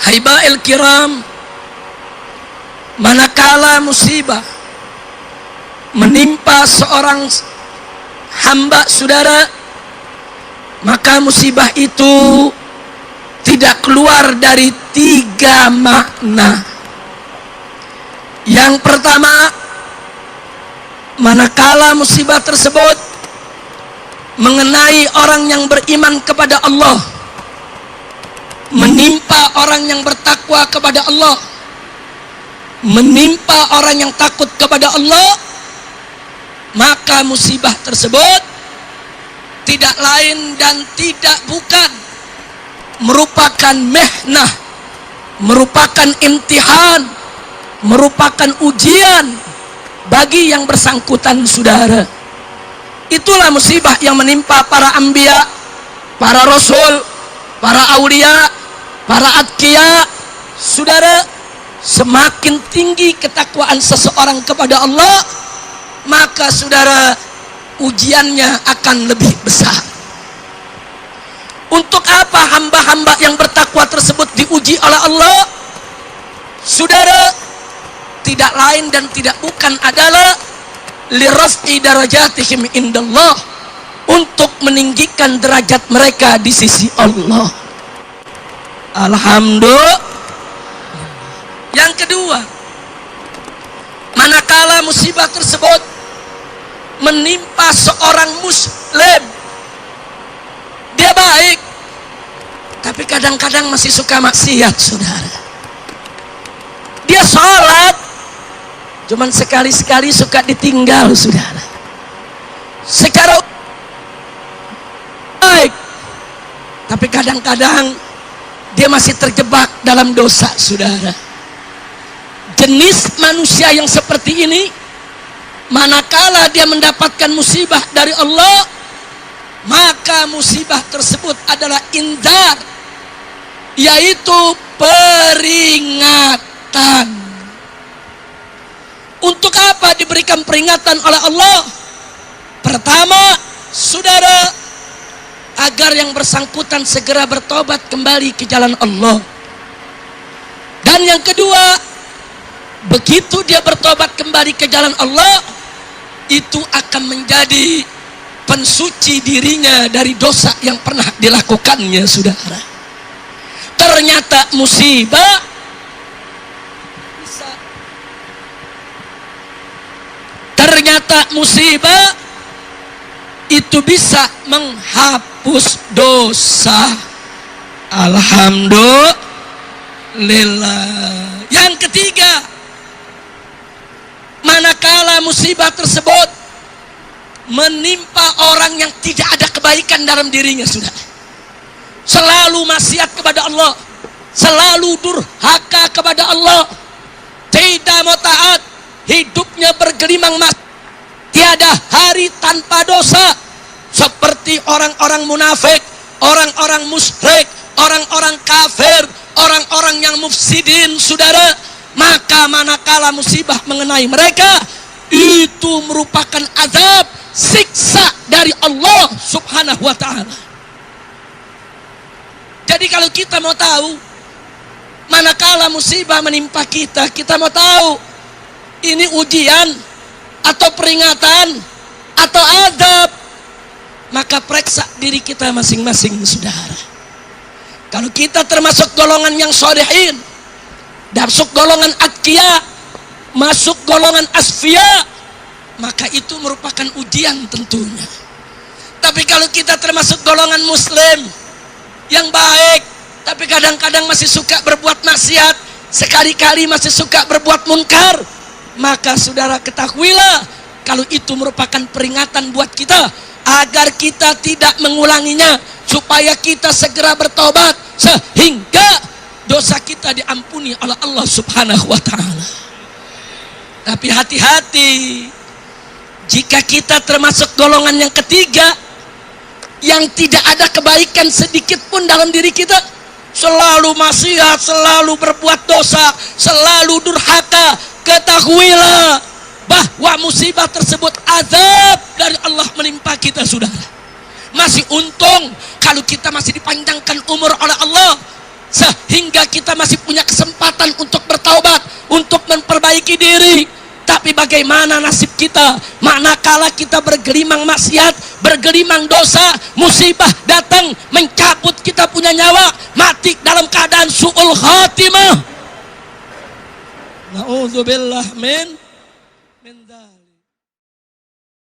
Haiba'il kiram, manakala musibah menimpa seorang hamba saudara, maka musibah itu tidak keluar dari 3 makna. Yang pertama, manakala musibah tersebut mengenai orang yang beriman kepada Allah, menimpa orang yang bertakwa kepada Allah, menimpa orang yang takut kepada Allah, maka musibah tersebut tidak lain dan tidak bukan merupakan mihnah, merupakan imtihan, merupakan ujian bagi yang bersangkutan saudara. Itulah musibah yang menimpa para anbiya, para rasul, para aulia, para atqiya. Saudara, semakin tinggi ketakwaan seseorang kepada Allah, maka saudara, ujiannya akan lebih besar. Untuk apa hamba-hamba yang bertakwa tersebut diuji oleh Allah? Saudara, tidak lain dan tidak bukan adalah liraf'i darajatihim indallah, untuk meninggikan derajat mereka di sisi Allah. Alhamdulillah. Yang kedua, manakala musibah tersebut menimpa seorang muslim, dia baik, tapi kadang-kadang masih suka maksiat saudara. Dia sholat, cuman sekali-sekali suka ditinggal saudara. Secara baik, tapi kadang-kadang dia masih terjebak dalam dosa saudara. Jenis manusia yang seperti ini, manakala dia mendapatkan musibah dari Allah, maka musibah tersebut adalah inzar, yaitu peringatan. Untuk apa diberikan peringatan oleh Allah? Pertama, saudara, agar yang bersangkutan segera bertobat kembali ke jalan Allah. Dan yang kedua, begitu dia bertobat kembali ke jalan Allah, itu akan menjadi pensuci dirinya dari dosa yang pernah dilakukannya saudara. Ternyata musibah itu bisa menghapus dosa. Alhamdulillah. Yang ketiga, manakala musibah tersebut menimpa orang yang tidak ada kebaikan dalam dirinya sudah, selalu maksiat kepada Allah, selalu durhaka kepada Allah, tidak mau taat, hidupnya bergelimang maksiat, tiada hari tanpa dosa, seperti orang-orang munafik, orang-orang musyrik, orang-orang kafir, orang-orang yang mufsidin saudara. Maka manakala musibah mengenai mereka, itu merupakan azab, siksa dari Allah subhanahu wa ta'ala. Jadi kalau kita mau tahu, manakala musibah menimpa kita, kita mau tahu ini ujian atau peringatan atau azab, maka periksa diri kita masing-masing saudara. Kalau kita termasuk golongan yang sholihin, masuk golongan atqiya, masuk golongan asfiya, maka itu merupakan ujian tentunya. Tapi kalau kita termasuk golongan muslim yang baik, tapi kadang-kadang masih suka berbuat maksiat, sekali-kali masih suka berbuat munkar, maka saudara ketahuilah kalau itu merupakan peringatan buat kita agar kita tidak mengulanginya, supaya kita segera bertobat sehingga dosa kita diampuni oleh Allah subhanahu wa ta'ala. Tapi hati-hati, jika kita termasuk golongan yang ketiga, yang tidak ada kebaikan sedikit pun dalam diri kita, selalu maksiat, selalu berbuat dosa, selalu durhaka, ketahuilah bahwa musibah tersebut azab dari Allah menimpa kita saudara. Masih untung kalau kita masih dipanjangkan umur oleh Allah, sehingga kita masih punya kesempatan untuk bertaubat, untuk memperbaiki diri. Tapi bagaimana nasib kita manakala kita bergelimang maksiat, bergelimang dosa, musibah datang mencabut kita punya nyawa, mati dalam keadaan su'ul khatimah. Na'udzubillah min